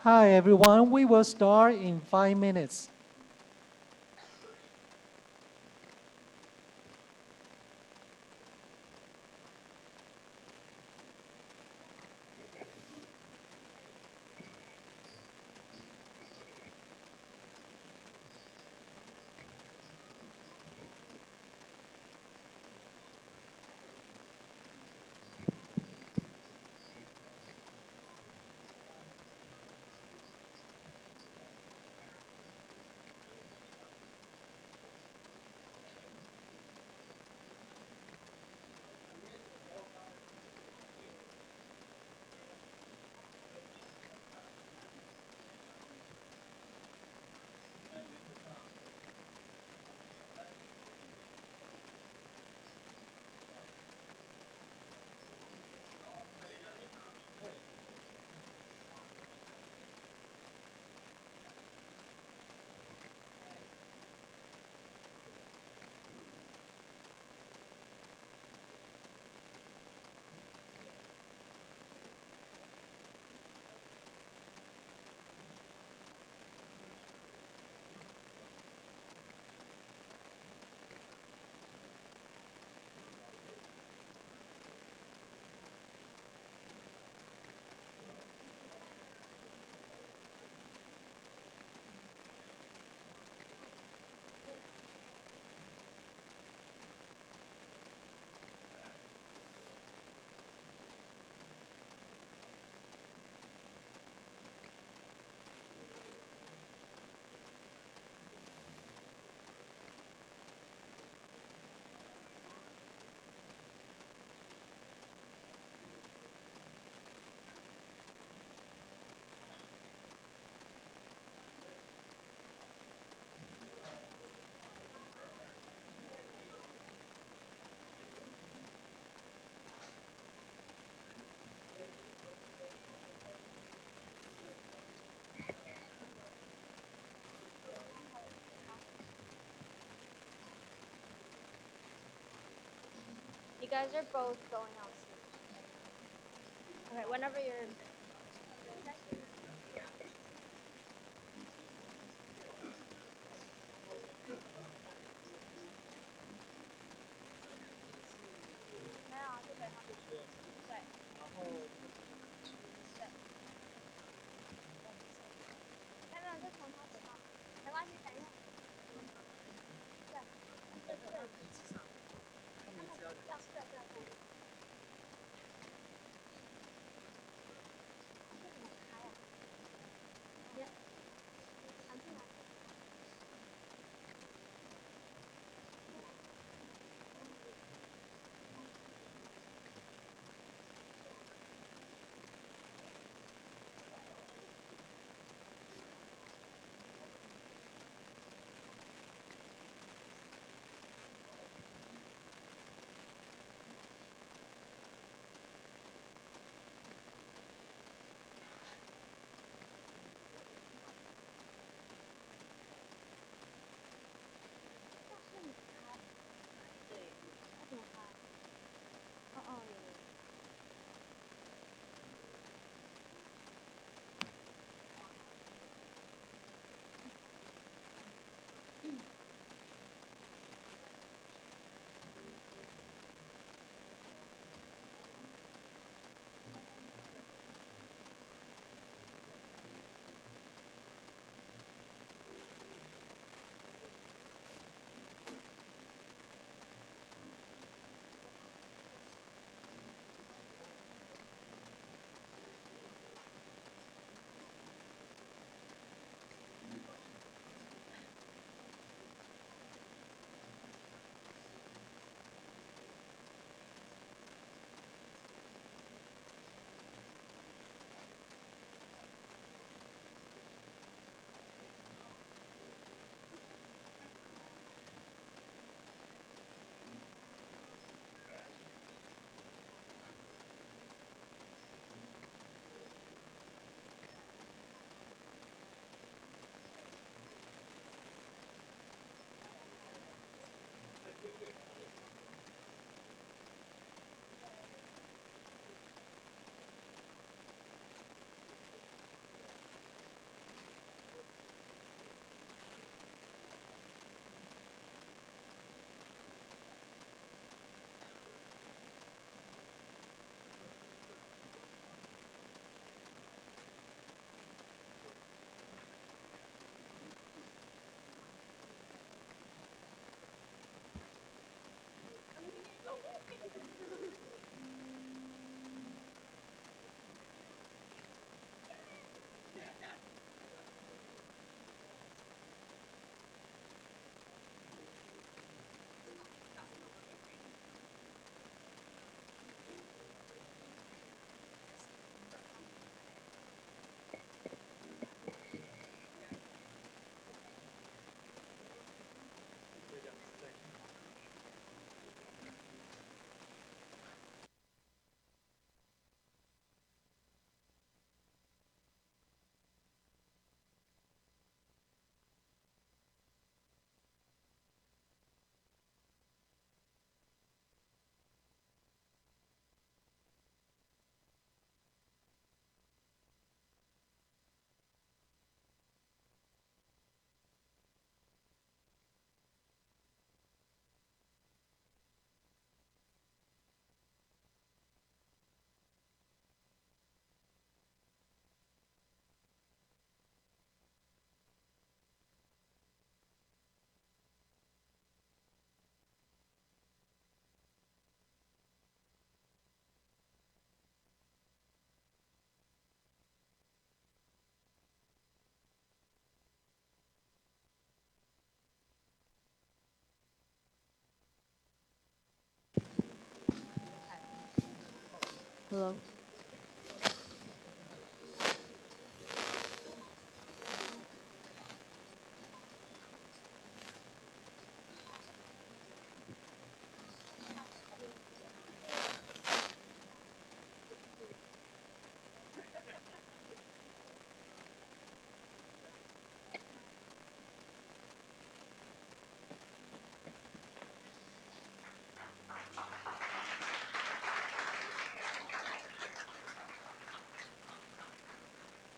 Hi everyone, we will start in 5 minutes. You guys are both going on stage. Okay, whenever you're.没有，就给他们。对对，没有，就从他这嘛，没关系，等一下。对对对对，他们要对对对。Hello.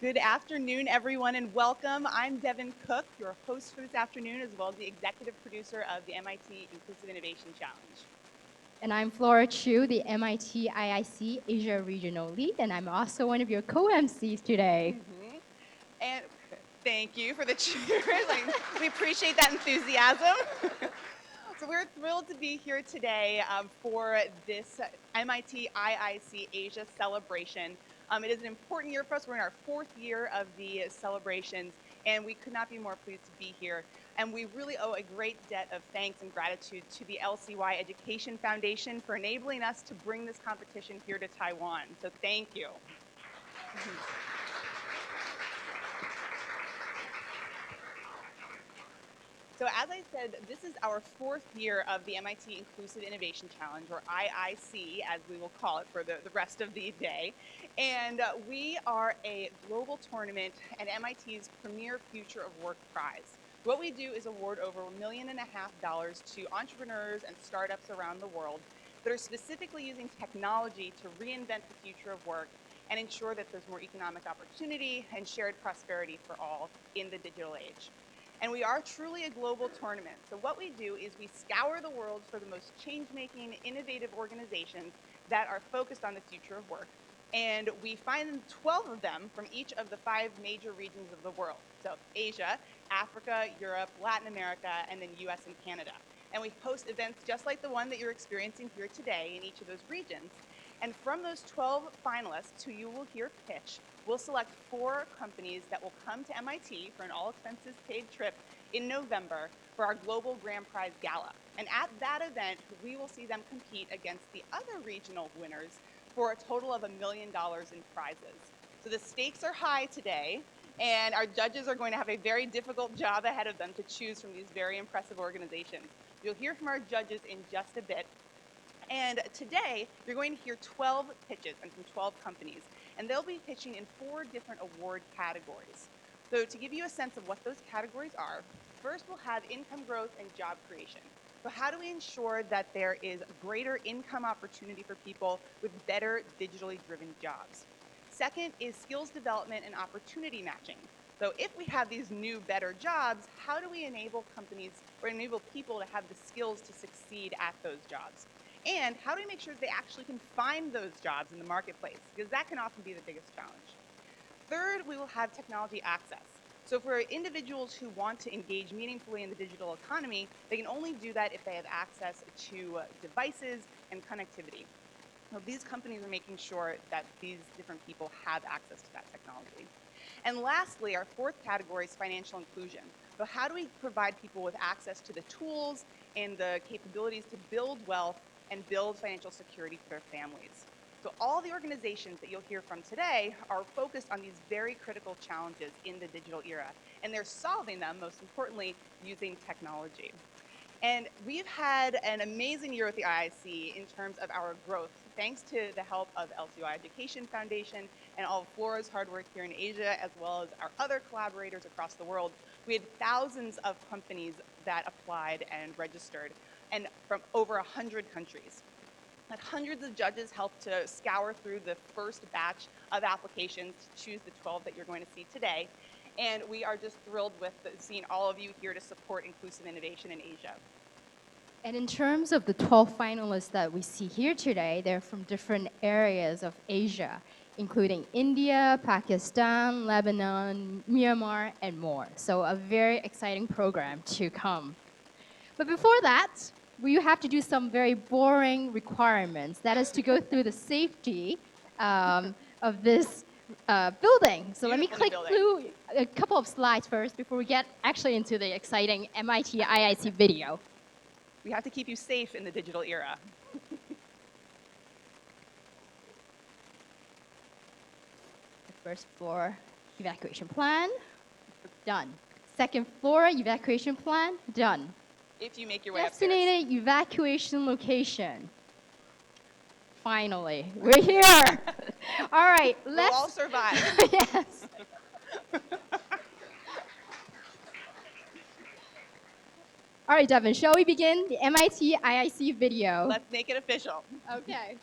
Good afternoon, everyone, and welcome. I'm Devin Cook, your host for this afternoon, as well as the executive producer of the MIT Inclusive Innovation Challenge. And I'm Flora Chu, the MIT IIC Asia Regional Lead, and I'm also one of your co-MCs today. And thank you for the cheers. We appreciate that enthusiasm. So we're thrilled to be here today for this MIT IIC Asia celebration. It is an important year for us. We're in our fourth year of the celebrations, and we could not be more pleased to be here. And we really owe a great debt of thanks and gratitude to the LCY Education Foundation for enabling us to bring this competition here to Taiwan. So thank you. So as I said, this is our fourth year of the MIT Inclusive Innovation Challenge, or IIC, as we will call it for the rest of the day. And we are a global tournament and MIT's premier Future of Work prize. What we do is award over $1.5 million to entrepreneurs and startups around the world that are specifically using technology to reinvent the future of work and ensure that there's more economic opportunity and shared prosperity for all in the digital age. And we are truly a global tournament. So what we do is we scour the world for the most change-making, innovative organizations that are focused on the future of work. And we find 12 of them from each of the 5 major regions of the world. So Asia, Africa, Europe, Latin America, and then US and Canada. And we host events just like the one that you're experiencing here today in each of those regions. And from those 12 finalists who you will hear pitch, we'll select 4 companies that will come to MIT for an all-expenses-paid trip in November for our Global Grand Prize Gala. And at that event, we will see them compete against the other regional winners for a total of $1 million in prizes. So the stakes are high today, and our judges are going to have a very difficult job ahead of them to choose from these very impressive organizations. You'll hear from our judges in just a bit. And today, you're going to hear 12 pitches and from 12 companies. And they'll be pitching in 4 different award categories. So to give you a sense of what those categories are, first we'll have income growth and job creation. So how do we ensure that there is greater income opportunity for people with better digitally driven jobs? Second is skills development and opportunity matching. So if we have these new, better jobs, how do we enable companies or enable people to have the skills to succeed at those jobs? And how do we make sure that they actually can find those jobs in the marketplace? Because that can often be the biggest challenge. Third, we will have technology access. So for individuals who want to engage meaningfully in the digital economy, they can only do that if they have access to devices and connectivity. So these companies are making sure that these different people have access to that technology. And lastly, our 4th category is financial inclusion. So how do we provide people with access to the tools and the capabilities to build wealth and build financial security for their families? So all the organizations that you'll hear from today are focused on these very critical challenges in the digital era, and they're solving them, most importantly, using technology. And we've had an amazing year with the IIC in terms of our growth, thanks to the help of LCY Education Foundation and all of Flora's hard work here in Asia, as well as our other collaborators across the world. We had thousands of companies that applied and registered, and from over 100 countries. And hundreds of judges helped to scour through the first batch of applications to choose the 12 that you're going to see today. And we are just thrilled with seeing all of you here to support inclusive innovation in Asia. And in terms of the 12 finalists that we see here today, they're from different areas of Asia, including India, Pakistan, Lebanon, Myanmar, and more. So a very exciting program to come. But before that, we have to do some very boring requirements. That is to go through the safety of this building. So let me click through a couple of slides first before we get actually into the exciting MIT IIC video. We have to keep you safe in the digital era. First floor, evacuation plan, done. Second floor, evacuation plan, done. If you make your way upstairs. Designated evacuation location. Finally, we're here. All right, We'll let's. all survive. Yes. All right, Devin, shall we begin the MIT IIC video? Let's make it official. Okay.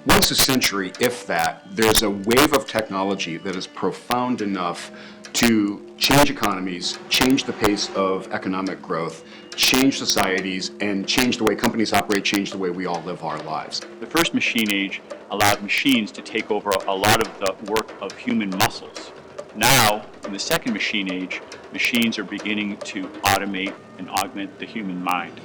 Once a century, if that, there's a wave of technology that is profound enough to change economies, change the pace of economic growth, change societies, and change the way companies operate, change the way we all live our lives. The first machine age allowed machines to take over a lot of the work of human muscles. Now, in the second machine age, machines are beginning to automate and augment the human mind.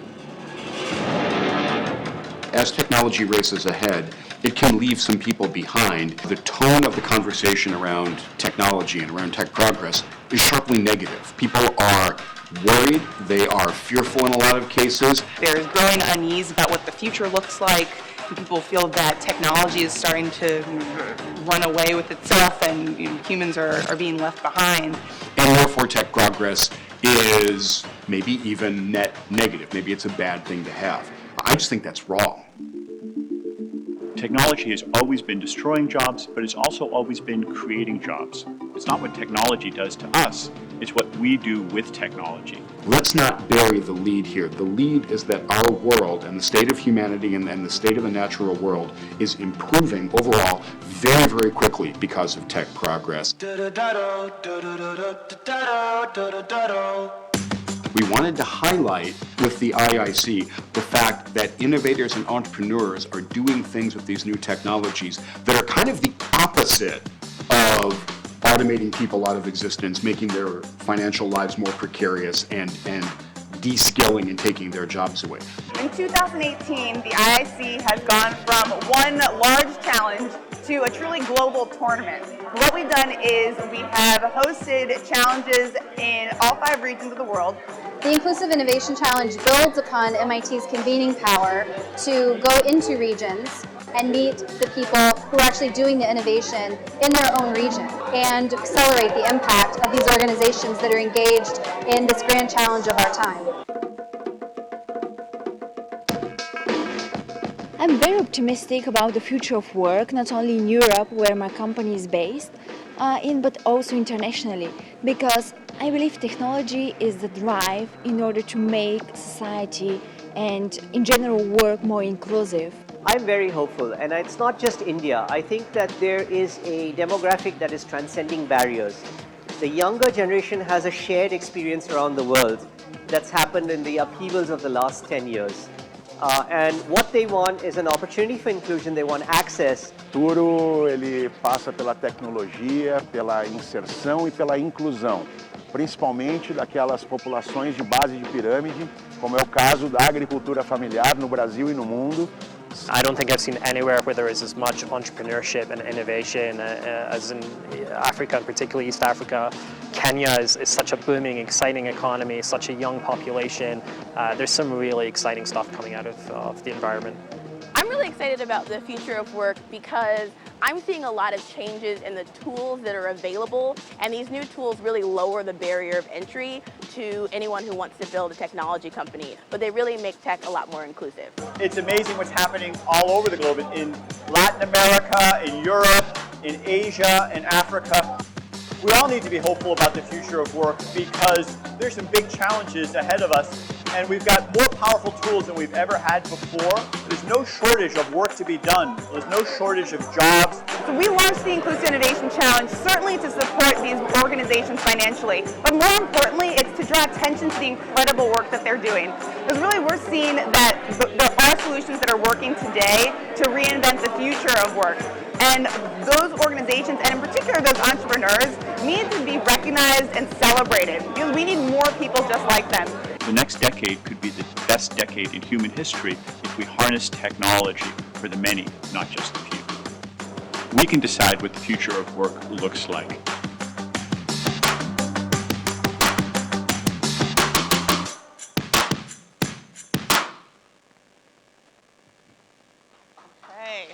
As technology races ahead, it can leave some people behind. The tone of the conversation around technology and around tech progress is sharply negative. People are worried, they are fearful in a lot of cases. There's growing unease about what the future looks like. People feel that technology is starting to run away with itself and humans are being left behind. And therefore tech progress is maybe even net negative. Maybe it's a bad thing to have. I just think that's wrong. Technology has always been destroying jobs, but it's also always been creating jobs. It's not what technology does to us, it's what we do with technology. Let's not bury the lead here. The lead is that our world and the state of humanity and the state of the natural world is improving overall very, very quickly because of tech progress. We wanted to highlight with the IIC the fact that innovators and entrepreneurs are doing things with these new technologies that are kind of the opposite of automating people out of existence, making their financial lives more precarious, and de-skilling and taking their jobs away. In 2018, the IIC has gone from one large challenge to a truly global tournament. What we've done is we have hosted challenges in all 5 regions of the world. The Inclusive Innovation Challenge builds upon MIT's convening power to go into regions and meet the people who are actually doing the innovation in their own region and accelerate the impact of these organizations that are engaged in this grand challenge of our time. I'm very optimistic about the future of work, not only in Europe, where my company is based, but also internationally, because I believe technology is the drive in order to make society and, in general, work more inclusive. I'm very hopeful, and it's not just India. I think that there is a demographic that is transcending barriers. The younger generation has a shared experience around the world that's happened in the upheavals of the last 10 years. And what they want is an opportunity for inclusion, they want access. O futuro ele passa pela tecnologia, pela inserção e pela inclusão, principalmente daquelas populações de base de pirâmide, como é o caso da agricultura familiar no Brasil e no mundo. I don't think I've seen anywhere where there is as much entrepreneurship and innovation as in Africa, and particularly East Africa. Kenya is such a booming, exciting economy, such a young population. There's some really exciting stuff coming out of the environment. I'm really excited about the future of work because I'm seeing a lot of changes in the tools that are available, and these new tools really lower the barrier of entry to anyone who wants to build a technology company, but they really make tech a lot more inclusive. It's amazing what's happening all over the globe, in Latin America, in Europe, in Asia, in Africa. We all need to be hopeful about the future of work because there's some big challenges ahead of us, and we've got more powerful tools than we've ever had before. There's no shortage of work to be done. There's no shortage of jobs. So we launched the Inclusive Innovation Challenge certainly to support these organizations financially, but more importantly, it's to draw attention to the incredible work that they're doing. Because really we're seeing that there are solutions that are working today to reinvent the future of work. And those organizations, and in particular those entrepreneurs, need to be recognized and celebrated because we need more people just like them. The next decade could be the best decade in human history if we harness technology for the many, not just the few. We can decide what the future of work looks like. Okay.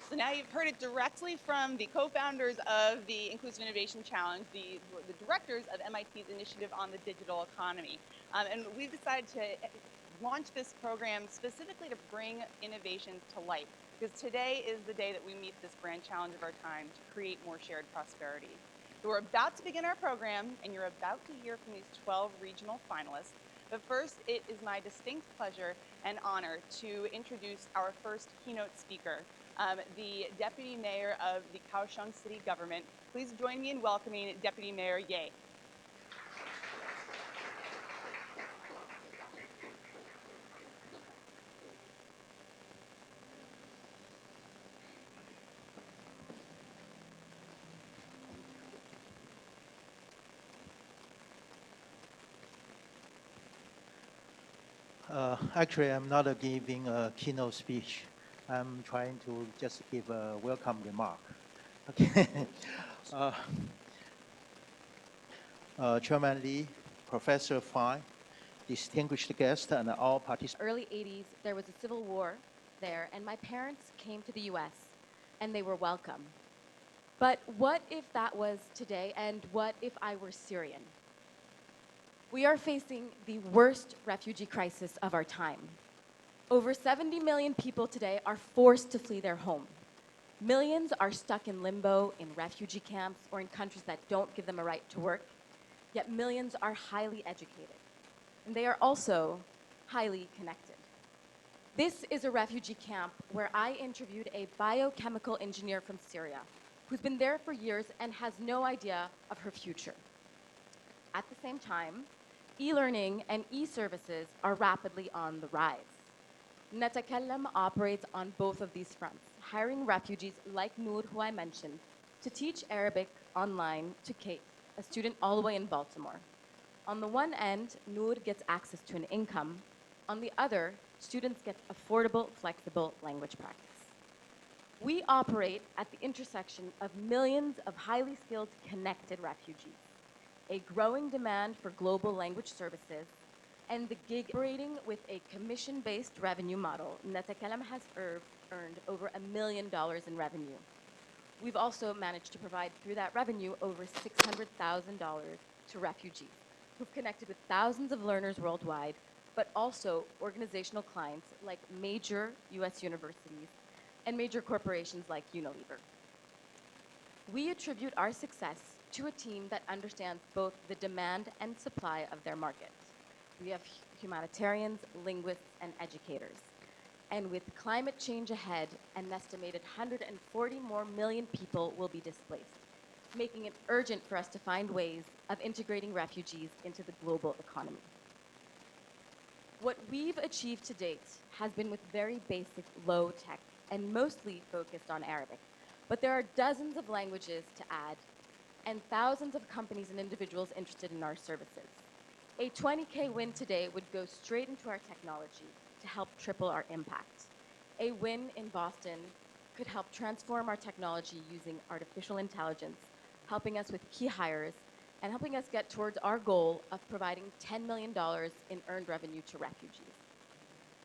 So now you've heard it directly from the co-founders of the Inclusive Innovation Challenge, the directors of MIT's initiative on the digital economy. And we've decided to launch this program specifically to bring innovations to life, because today is the day that we meet this grand challenge of our time to create more shared prosperity. So we're about to begin our program, and you're about to hear from these 12 regional finalists. But first, it is my distinct pleasure and honor to introduce our first keynote speaker, the Deputy Mayor of the Kaohsiung City Government. Please join me in welcoming Deputy Mayor Ye. Actually, I'm not giving a keynote speech. I'm trying to just give a welcome remark. Okay. Chairman Lee, Professor Fine, distinguished guests, and all participants. Early 80s, there was a civil war there, and my parents came to the US, and they were welcome. But what if that was today, and what if I were Syrian? We are facing the worst refugee crisis of our time. Over 70 million people today are forced to flee their home. Millions are stuck in limbo, in refugee camps, or in countries that don't give them a right to work. Yet millions are highly educated, and they are also highly connected. This is a refugee camp where I interviewed a biochemical engineer from Syria who's been there for years and has no idea of her future. At the same time, e-learning and e-services are rapidly on the rise. Netakallam operates on both of these fronts, hiring refugees like Noor, who I mentioned, to teach Arabic online to Kate, a student all the way in Baltimore. On the one end, Noor gets access to an income. On the other, students get affordable, flexible language practice. We operate at the intersection of millions of highly skilled, connected refugees, a growing demand for global language services, and the gig operating with a commission-based revenue model. Netakallam has earned over $1 million in revenue. We've also managed to provide through that revenue over $600,000 to refugees who've connected with thousands of learners worldwide, but also organizational clients like major US universities and major corporations like Unilever. We attribute our success to a team that understands both the demand and supply of their market. We have humanitarians, linguists, and educators. And with climate change ahead, an estimated 140 more million people will be displaced, making it urgent for us to find ways of integrating refugees into the global economy. What we've achieved to date has been with very basic low tech and mostly focused on Arabic. But there are dozens of languages to add and thousands of companies and individuals interested in our services. A 20K win today would go straight into our technology to help triple our impact. A win in Boston could help transform our technology using artificial intelligence, helping us with key hires, and helping us get towards our goal of providing $10 million in earned revenue to refugees.